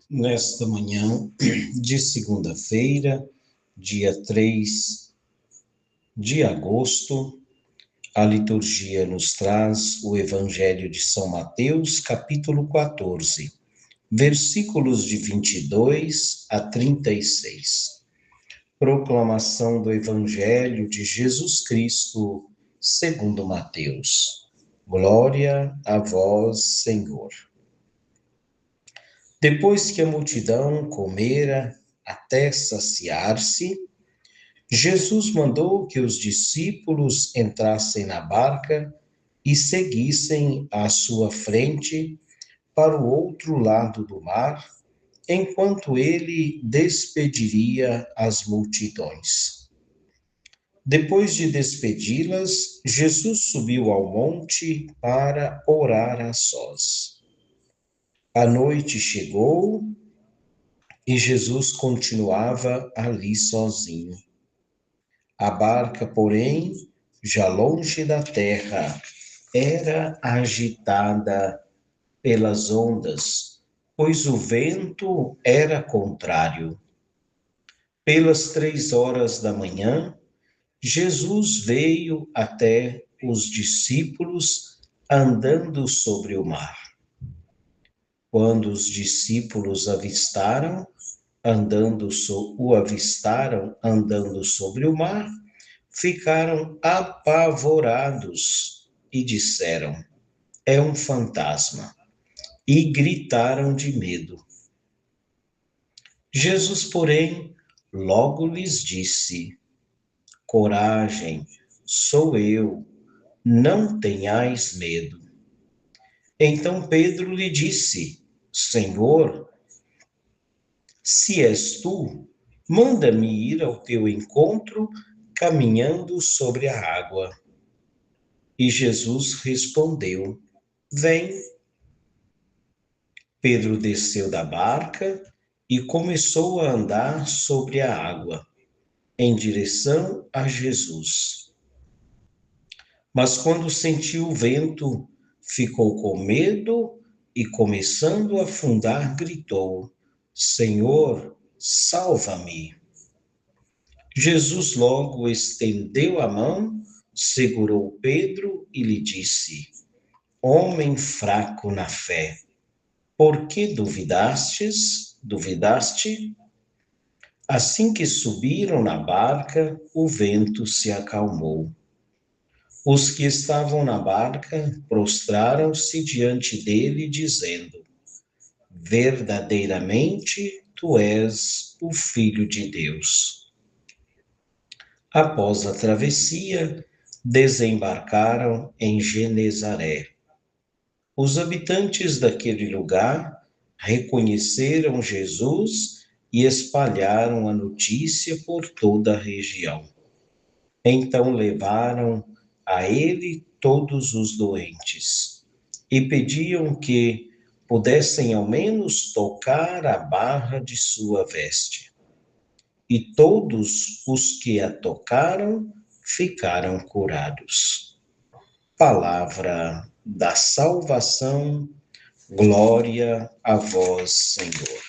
Nesta manhã de segunda-feira, dia 3 de agosto, a liturgia nos traz o Evangelho de São Mateus, capítulo 14, versículos de 22 a 36. Proclamação do Evangelho de Jesus Cristo, segundo Mateus. Glória a vós, Senhor. Depois que a multidão comera até saciar-se, Jesus mandou que os discípulos entrassem na barca e seguissem à sua frente para o outro lado do mar, enquanto ele despediria as multidões. Depois de despedi-las, Jesus subiu ao monte para orar a sós. A noite chegou e Jesus continuava ali sozinho. A barca, porém, já longe da terra, era agitada pelas ondas, pois o vento era contrário. Pelas 3 horas da manhã, Jesus veio até os discípulos andando sobre o mar. Quando os discípulos o avistaram andando sobre o mar, ficaram apavorados e disseram: é um fantasma, e gritaram de medo. Jesus, porém, logo lhes disse: coragem, sou eu, não tenhais medo. Então Pedro lhe disse: Senhor, se és tu, manda-me ir ao teu encontro caminhando sobre a água. E Jesus respondeu: vem. Pedro desceu da barca e começou a andar sobre a água, em direção a Jesus. Mas quando sentiu o vento, ficou com medo e, começando a afundar, gritou: Senhor, salva-me. Jesus logo estendeu a mão, segurou Pedro e lhe disse: homem fraco na fé, por que duvidaste? Assim que subiram na barca, o vento se acalmou. Os que estavam na barca prostraram-se diante dele, dizendo: verdadeiramente tu és o Filho de Deus. Após a travessia, desembarcaram em Genezaré. Os habitantes daquele lugar reconheceram Jesus e espalharam a notícia por toda a região. Então levaram a ele todos os doentes e pediam que pudessem ao menos tocar a barra de sua veste. E todos os que a tocaram ficaram curados. Palavra da salvação, glória a vós, Senhor.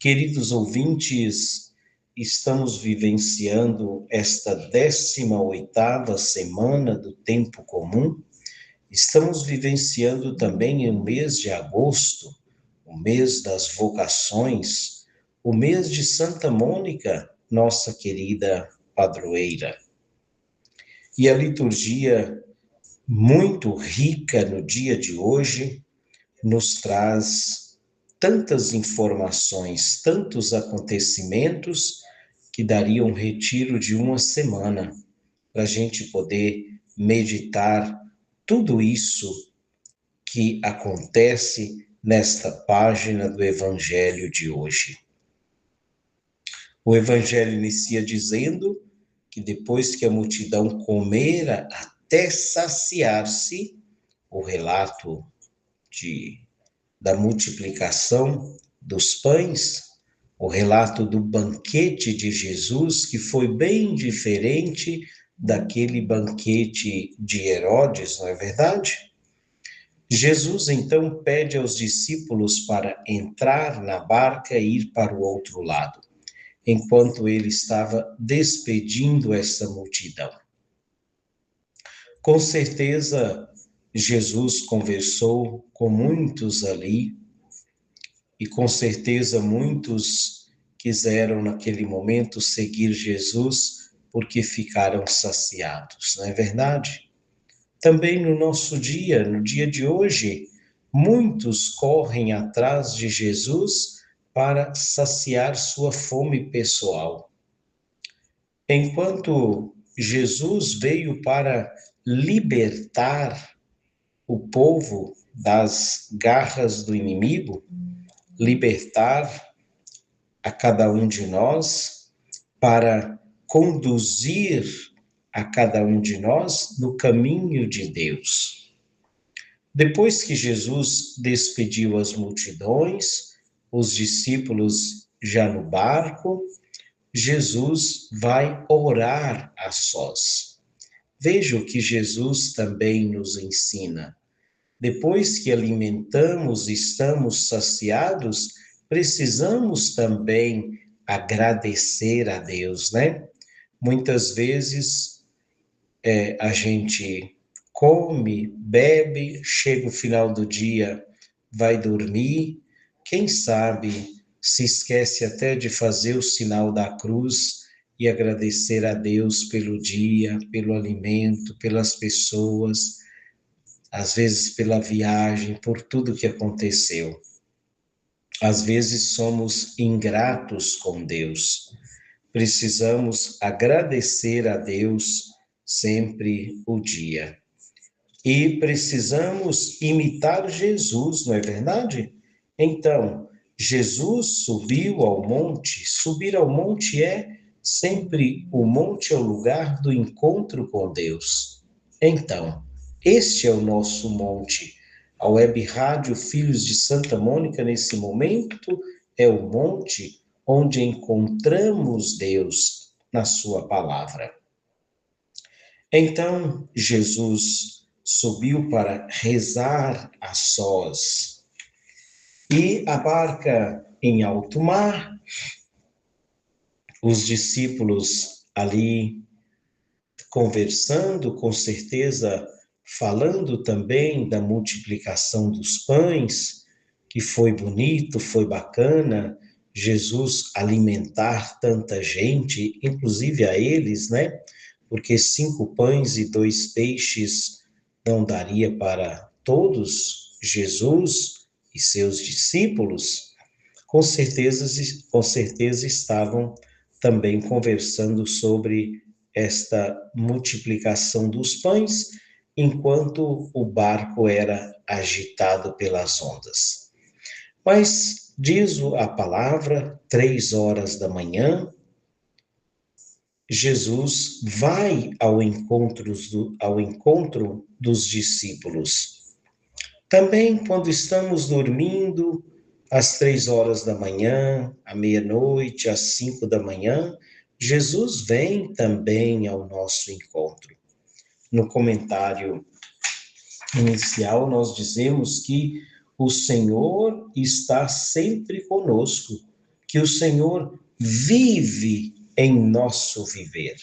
Queridos ouvintes, estamos vivenciando esta 18ª semana do tempo comum. Estamos vivenciando também o mês de agosto, o mês das vocações, o mês de Santa Mônica, nossa querida padroeira. E a liturgia, muito rica no dia de hoje, nos traz tantas informações, tantos acontecimentos que dariam um retiro de uma semana para a gente poder meditar tudo isso que acontece nesta página do Evangelho de hoje. O Evangelho inicia dizendo que depois que a multidão comera até saciar-se, o relato da multiplicação dos pães, o relato do banquete de Jesus, que foi bem diferente daquele banquete de Herodes, não é verdade? Jesus então pede aos discípulos para entrar na barca e ir para o outro lado, enquanto ele estava despedindo essa multidão. Com certeza, Jesus conversou com muitos ali, e com certeza muitos quiseram naquele momento seguir Jesus porque ficaram saciados, não é verdade? Também no nosso dia, no dia de hoje, muitos correm atrás de Jesus para saciar sua fome pessoal. Enquanto Jesus veio para libertar o povo das garras do inimigo, libertar a cada um de nós, para conduzir a cada um de nós no caminho de Deus. Depois que Jesus despediu as multidões, os discípulos já no barco, Jesus vai orar a sós. Veja o que Jesus também nos ensina. Depois que alimentamos e estamos saciados, precisamos também agradecer a Deus, né? Muitas vezes a gente come, bebe, chega o final do dia, vai dormir, quem sabe se esquece até de fazer o sinal da cruz e agradecer a Deus pelo dia, pelo alimento, pelas pessoas, às vezes pela viagem, por tudo que aconteceu. Às vezes somos ingratos com Deus. Precisamos agradecer a Deus sempre o dia. E precisamos imitar Jesus, não é verdade? Então, Jesus subiu ao monte. Subir ao monte é sempre o monte é o lugar do encontro com Deus. Então, este é o nosso monte. A Web Rádio Filhos de Santa Mônica, nesse momento, é o monte onde encontramos Deus na sua palavra. Então, Jesus subiu para rezar a sós. E a barca em alto mar, os discípulos ali conversando, com certeza falando também da multiplicação dos pães, que foi bonito, foi bacana, Jesus alimentar tanta gente, inclusive a eles, né? Porque 5 pães e 2 peixes não daria para todos, Jesus e seus discípulos, com certeza estavam também conversando sobre esta multiplicação dos pães, enquanto o barco era agitado pelas ondas. Mas diz a palavra, 3 horas da manhã, Jesus vai ao encontro dos discípulos. Também quando estamos dormindo, às 3 horas da manhã, à meia-noite, às 5 da manhã, Jesus vem também ao nosso encontro. No comentário inicial, nós dizemos que o Senhor está sempre conosco, que o Senhor vive em nosso viver.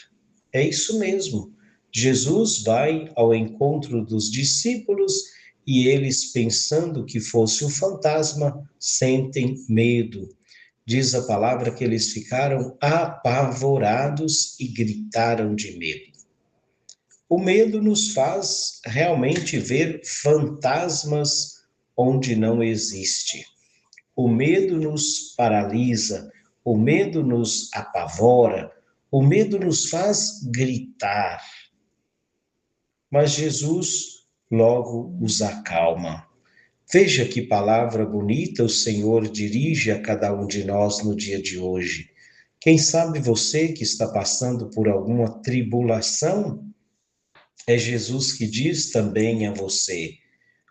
É isso mesmo. Jesus vai ao encontro dos discípulos e eles, pensando que fosse um fantasma, sentem medo. Diz a palavra que eles ficaram apavorados e gritaram de medo. O medo nos faz realmente ver fantasmas onde não existe. O medo nos paralisa, o medo nos apavora, o medo nos faz gritar. Mas Jesus logo os acalma. Veja que palavra bonita o Senhor dirige a cada um de nós no dia de hoje. Quem sabe você que está passando por alguma tribulação, é Jesus que diz também a você,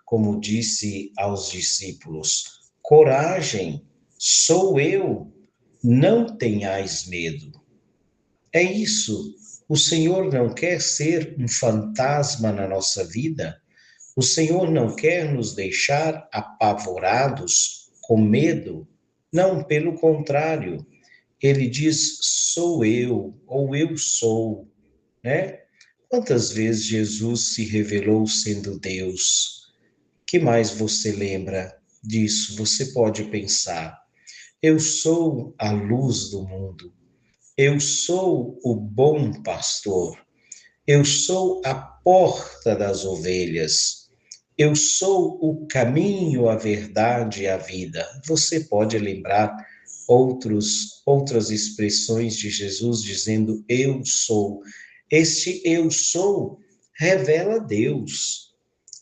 como disse aos discípulos: coragem, sou eu, não tenhais medo. É isso, o Senhor não quer ser um fantasma na nossa vida. O Senhor não quer nos deixar apavorados, com medo. Não, pelo contrário. Ele diz, sou eu, ou eu sou, né? Quantas vezes Jesus se revelou sendo Deus? Que mais você lembra disso? Você pode pensar. Eu sou a luz do mundo. Eu sou o bom pastor. Eu sou a porta das ovelhas. Eu sou o caminho, a verdade e a vida. Você pode lembrar outras expressões de Jesus dizendo eu sou. Este eu sou revela Deus.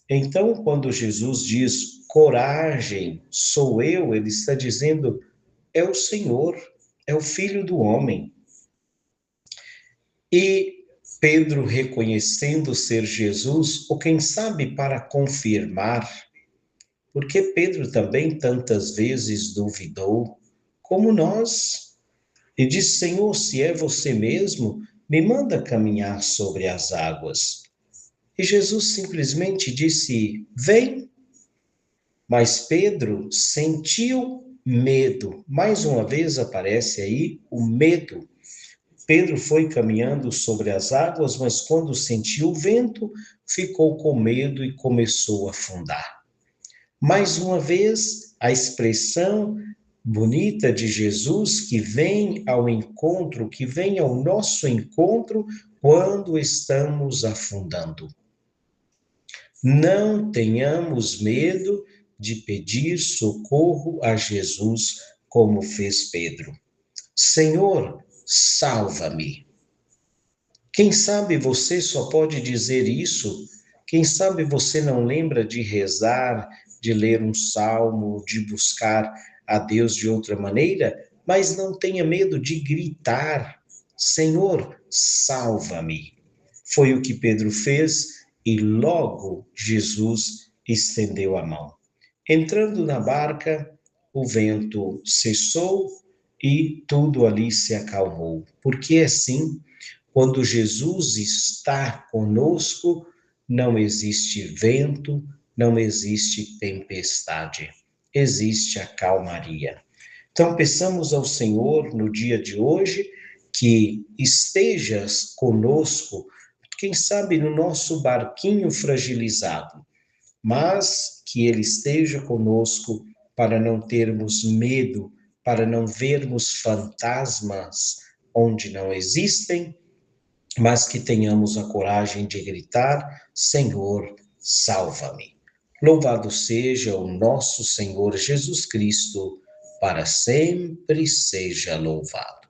Então, quando Jesus diz coragem, sou eu, ele está dizendo é o Senhor, é o Filho do homem. E Pedro, reconhecendo ser Jesus, ou quem sabe para confirmar, porque Pedro também tantas vezes duvidou, como nós, e disse: Senhor, se é você mesmo, me manda caminhar sobre as águas. E Jesus simplesmente disse: vem. Mas Pedro sentiu medo. Mais uma vez aparece aí o medo. Pedro foi caminhando sobre as águas, mas quando sentiu o vento, ficou com medo e começou a afundar. Mais uma vez, a expressão bonita de Jesus que vem ao encontro, que vem ao nosso encontro quando estamos afundando. Não tenhamos medo de pedir socorro a Jesus, como fez Pedro. Senhor, salva-me. Quem sabe você só pode dizer isso? Quem sabe você não lembra de rezar, de ler um salmo, de buscar a Deus de outra maneira? Mas não tenha medo de gritar: Senhor, salva-me. Foi o que Pedro fez e logo Jesus estendeu a mão. Entrando na barca, o vento cessou e tudo ali se acalmou. Porque assim, quando Jesus está conosco, não existe vento, não existe tempestade, existe a calmaria. Então, peçamos ao Senhor no dia de hoje que estejas conosco, quem sabe no nosso barquinho fragilizado, mas que Ele esteja conosco para não termos medo, para não vermos fantasmas onde não existem, mas que tenhamos a coragem de gritar: Senhor, salva-me. Louvado seja o nosso Senhor Jesus Cristo, para sempre seja louvado.